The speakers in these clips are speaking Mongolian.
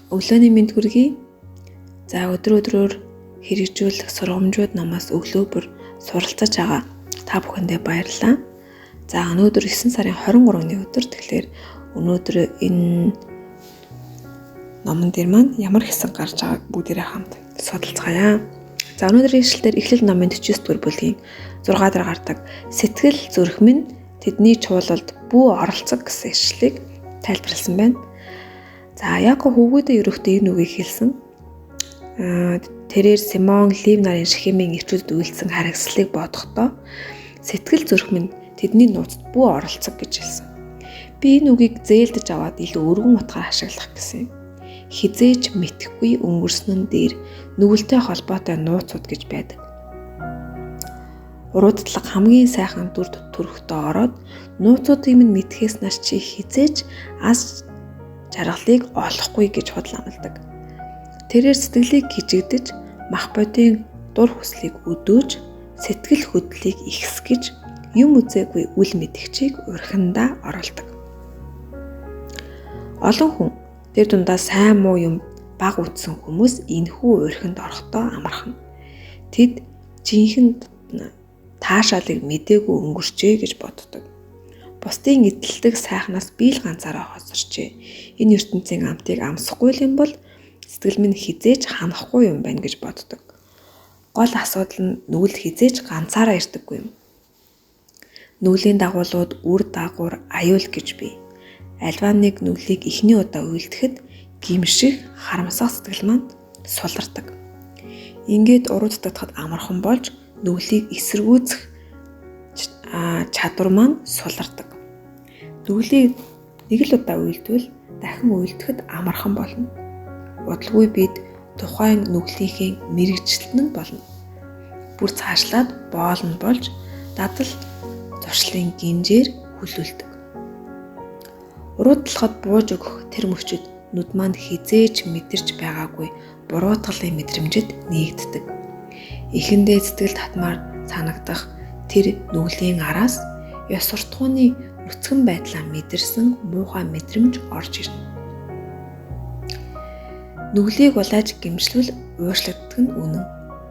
Өглөөний мэнд хүргэе. За өдрөөр хэрэгжүүлэх сургамжууд намаас өглөө бүр суралцаж байгаа та бүхэндээ баярлалаа. За өнөөдөр 9 сарын 23-ны өдөр. Тэгэхээр өнөөдөр энэ номон дээр маань ямар хэсэг гарч байгааг бүгдээрээ хамт судалцгаая. За өнөөдрийн ишлэлээр Эхлэл номын 49-р бүлгийн 6 дээр гардаг сэтгэл зүрх минь тэдний чуулалд бүү оролцог гэсэн ишлэлийг тайлбарласан байна. За Яков хөвгүүдээ ерөөхдөө энэ үгийг хэлсэн. Тэрээр Симон Лев нарын шихмийн ирчүүдэд үйлдсэн харгислыг бодохдоо сэтгэл зүрх минь тэдний нууцд бүү оролцог гэж хэлсэн. Би энэ үгийг зээлдэж аваад илүү өргөн утгаар ашиглах гэсэн юм. Хизээж мэдэхгүй өнгөрснөн дээр нүгэлтэй холбоотой нууцуд гэж байдаг. Уруудатлаг хамгийн сайхан дүр төрхтөө ороод нууцуудыг минь мэдхээс нааш чи хизээж аз жаргалыг олохгүй гэж худаламалдаг. Тэрээр сэтгэлийг гжигдэж, мах бодийн дур хүслийг өдөөж, сэтгэл хөдлөлийг ихсгэж, юм үзээгүй үл мэдгчийг урхиндаа оруулдаг. Олон хүн тэр дундаа сайн муу юм баг үтсэн хүмүүс энэхүү урхинд орохдоо амархан. Тэд жинхэнэ таашаалыг мдээгүй өнгөрчээ гэж боддог. Бусдын эдэлдэг сайхнаас би л ганцаараа хосорчээ. Энэ ертөнцийн амтыг амсахгүй юм бол сэтгэл минь хизээж ханахгүй юм байна гэж боддог. Гол асуудал нь нүгэл хизээж ганцаараа ирдэггүй юм. Нүглийн дагуулууд үр дагавар аюул гэж бий. Альва нэг нүглийг эхний удаа үйлдэхэд гимших, харамсах сэтгэл маань сулардаг. Ингээд урууддагхад амархан болж нүглийг эсэргүүцэх чадвар маань сулардаг. Нүглийг нэг л удаа үйлдвэл дахин үйлдэхэд амархан болно. Удалгүй бид тухайн нүглийнхээ мэрэгчлэн болно. Бүр цаашлаад боолн болж дадал зуршлын гинжээр хүлүүлдэг. Уруудлахад бууж өгөх тэр мөчөд нүд маань хизээж мэдэрч байгаагүй буруутгалын мэдрэмжид нэгддэг. Эхэндээ сэтгэл татмаар санагдах тэр нүглийн араас ёс суртахууны нүцгэн байдлаа мэдэрсэн муухай мэдрэмж орж ирнэ. Нүглийг улайж гимшлвэл уушлагддаг нь үнэн.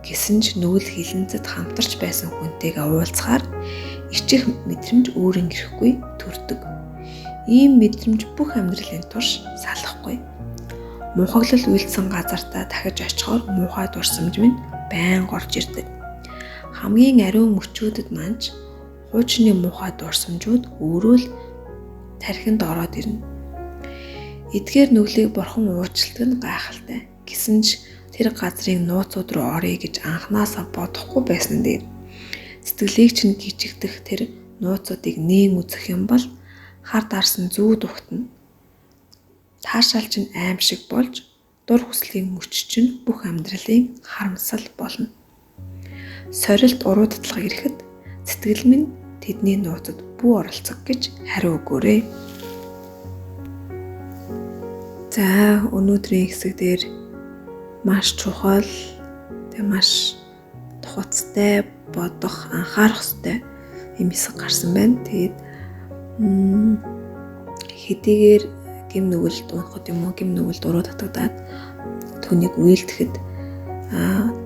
Гэсэн ч нүгэл хилэнцэд хамтарч байсан хүнтэйгээ уулзахаар ичих мэдрэмж өөрийн ирэхгүй төрдөг. Ийм мэдрэмж бүх амьдралын турш салахгүй. Мунхаглал үйлдсэн газартаа дахиж очихоор муухай дурсамж минь байнга орж ирдэг. Хамгийн ариун мөчүүдэд манч хуучны муухай дурсамжууд өөрөө л тархинд ороод ирнэ. Эдгээр нүглийг бурхан уучлалт нь гайхалтай. Гэсэн ч тэр газрын нууцуд руу оръё гэж анханасаа бодохгүй байсан дээр сэтгэлийг чинь гжигдэх тэр нууцуудыг нээн үзэх юм бол хар дарсан зүү дугтна. Таашаал чинь аим шиг болж дур хүслийн мөч чинь бүх амьдралын харамсал болно. Сорилт уруудатлага ирэхэд сэтгэл минь тэдний нууцад бүү оролцох гэж хариу өгөөрэй. За өнөөдрийн хэсэг дээр маш чухал, маш тухацтай бодох, анхаарах ёстой юм хэсэг гарсан байна. Тэгээд хэдийгээр гим нүгэлд унахад юм уу, гим нүгэлд уруу татагдаад түүнийг үйлдэхэд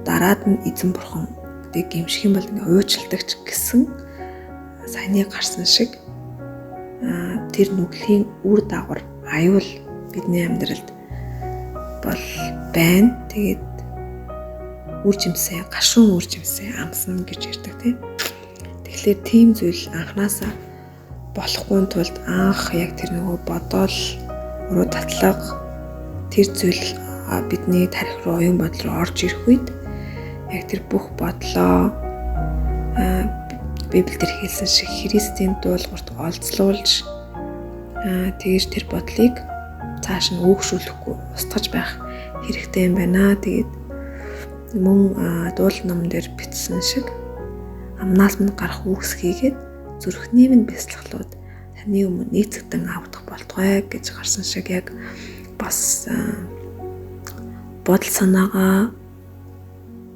дараад нь эзэн бурхан гэдэг гимших юм бол ингээ уучилдагч гэсэн саяны гарсан шиг тэр нүглийн үр дагавар аюул бидний амьдралд бол байна. Тэгээд үр жимсээ, гашуун үр жимсээ амсна гэж ярьдаг тийм. Тэгэхээр тийм зүйл анханасаа болохгүй тулд анх яг тэр нөгөө бодоол, уруу татлага тэр зүйл бидний тарих руу, оюун бодол руу орж ирэх үед яг тэр бүх бодлоо Библиэлд хэлсэн шиг Христийн дуулуурт олзлуулж тэгэж тэр бодлыг цааш нь өөгшүүлэхгүй устгаж байх хэрэгтэй юм байна. Тэгээд мөн дуул номон дээр бичсэн шиг амнаас минь гарах үгс хийгээд зүрхний минь бяцлаглууд таны өмнө нийцэгдэн авдах болтугай гэж гарсан шиг яг бас бодол санаагаа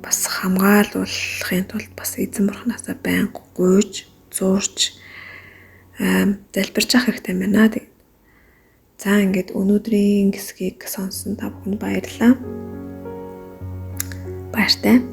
бас хамгаалуулахын тулд бас эзэн бурхнаасаа байнга гуйж, зуурч залбирч явах хэрэгтэй байна. За ингээд өнөөдрийн хэсгийг сонсон та бүхэнд баярлалаа. Баяртай.